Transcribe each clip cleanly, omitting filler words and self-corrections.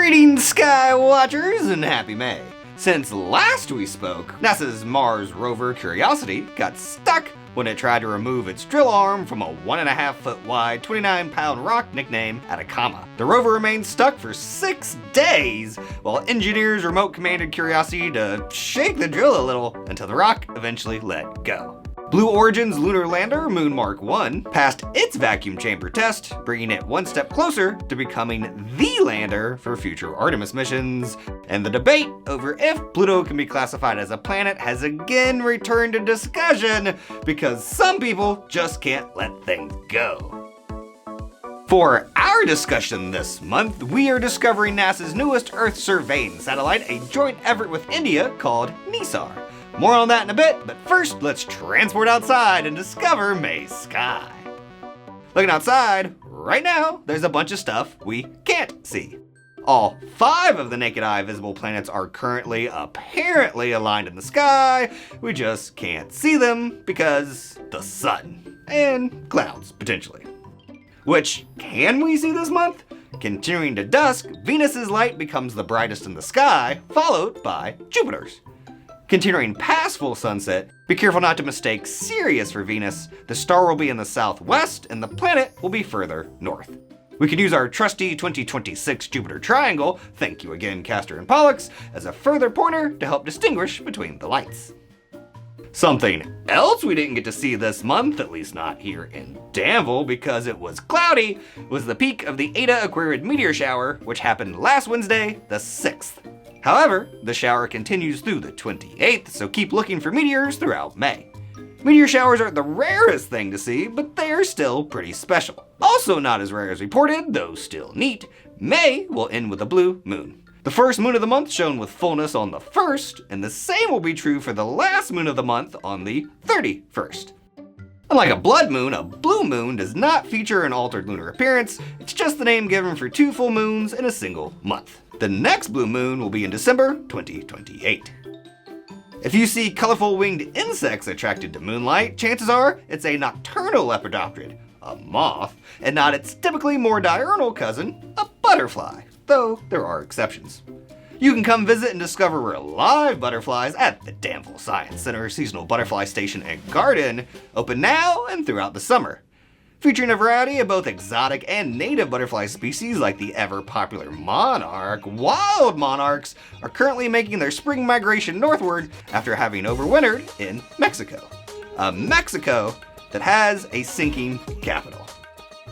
Greetings, Sky Watchers, and happy May. Since last we spoke, NASA's Mars rover Curiosity got stuck when it tried to remove its drill arm from a 1.5 foot wide, 29-pound rock nicknamed Atacama. The rover remained stuck for 6 days while engineers remote commanded Curiosity to shake the drill a little until the rock eventually let go. Blue Origin's lunar lander, Moon Mark 1, passed its vacuum chamber test, bringing it one step closer to becoming the lander for future Artemis missions. And the debate over if Pluto can be classified as a planet has again returned to discussion because some people just can't let things go. For our discussion this month, we are discovering NASA's newest Earth surveying satellite, a joint effort with India called NISAR. More on that in a bit, but first let's transport outside and discover May's sky. Looking outside, right now, there's a bunch of stuff we can't see. All 5 of the naked eye visible planets are currently apparently aligned in the sky. We just can't see them because the sun and clouds, potentially. Which can we see this month? Continuing to dusk, Venus's light becomes the brightest in the sky, followed by Jupiter's. Continuing past full sunset, be careful not to mistake Sirius for Venus. The star will be in the southwest and the planet will be further north. We can use our trusty 2026 Jupiter triangle, thank you again Castor and Pollux, as a further pointer to help distinguish between the lights. Something else we didn't get to see this month, at least not here in Danville because it was cloudy, was the peak of the Eta Aquarid meteor shower, which happened last Wednesday, the 6th. However, the shower continues through the 28th, so keep looking for meteors throughout May. Meteor showers aren't the rarest thing to see, but they're still pretty special. Also not as rare as reported, though still neat, May will end with a blue moon. The first moon of the month shone with fullness on the 1st, and the same will be true for the last moon of the month on the 31st. Unlike a blood moon, a blue moon does not feature an altered lunar appearance, it's just the name given for 2 full moons in a single month. The next blue moon will be in December 2028. If you see colorful winged insects attracted to moonlight, chances are it's a nocturnal lepidopterid, a moth, and not its typically more diurnal cousin, a butterfly, though there are exceptions. You can come visit and discover real live butterflies at the Danville Science Center Seasonal Butterfly Station and Garden, open now and throughout the summer. Featuring a variety of both exotic and native butterfly species like the ever-popular monarch, wild monarchs are currently making their spring migration northward after having overwintered in Mexico. A Mexico that has a sinking capital.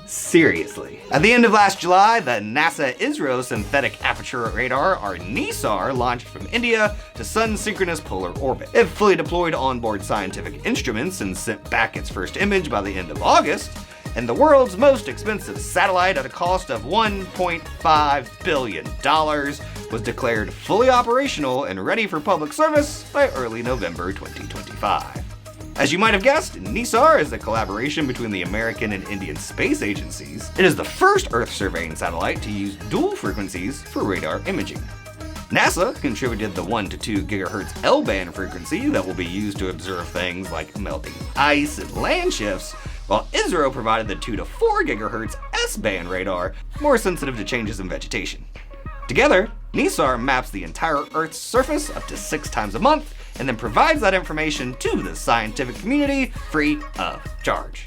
Seriously. At the end of last July, the NASA ISRO Synthetic Aperture Radar, or NISAR, launched from India to Sun-synchronous polar orbit. It fully deployed onboard scientific instruments and sent back its first image by the end of August, and the world's most expensive satellite at a cost of $1.5 billion was declared fully operational and ready for public service by early November 2025. As you might have guessed, NISAR is a collaboration between the American and Indian space agencies. It is the first Earth surveying satellite to use dual frequencies for radar imaging. NASA contributed the 1 to 2 GHz L-band frequency that will be used to observe things like melting ice and land shifts, while ISRO provided the 2 to 4 GHz S-band radar, more sensitive to changes in vegetation. Together, NISAR maps the entire Earth's surface up to 6 times a month, and then provides that information to the scientific community free of charge.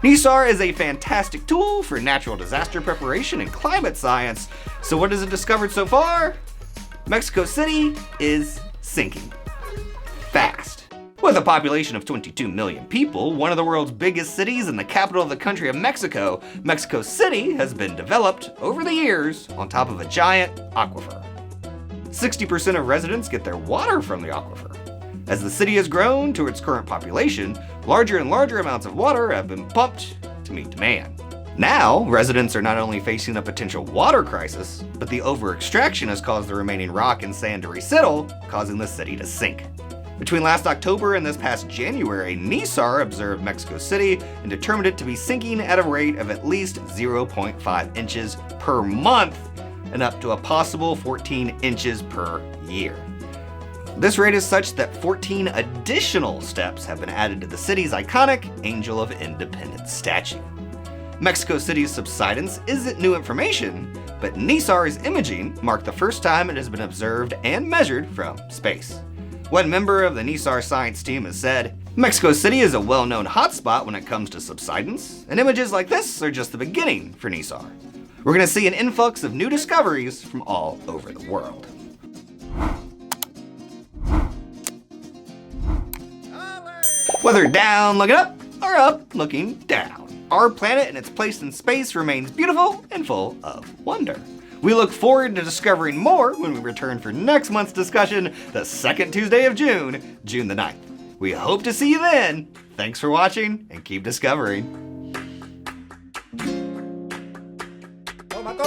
NISAR is a fantastic tool for natural disaster preparation and climate science, so what has it discovered so far? Mexico City is sinking. Fast. With a population of 22 million people, one of the world's biggest cities and the capital of the country of Mexico, Mexico City has been developed over the years on top of a giant aquifer. 60% of residents get their water from the aquifer. As the city has grown to its current population, larger and larger amounts of water have been pumped to meet demand. Now, residents are not only facing a potential water crisis, but the over-extraction has caused the remaining rock and sand to resettle, causing the city to sink. Between last October and this past January, NISAR observed Mexico City and determined it to be sinking at a rate of at least 0.5 inches per month and up to a possible 14 inches per year. This rate is such that 14 additional steps have been added to the city's iconic Angel of Independence statue. Mexico City's subsidence isn't new information, but NISAR's imaging marked the first time it has been observed and measured from space. One member of the NISAR science team has said, Mexico City is a well-known hotspot when it comes to subsidence, and images like this are just the beginning for NISAR. We're going to see an influx of new discoveries from all over the world. Whether down looking up or up looking down, our planet and its place in space remains beautiful and full of wonder. We look forward to discovering more when we return for next month's discussion, the second Tuesday of June, June the 9th. We hope to see you then. Thanks for watching and keep discovering.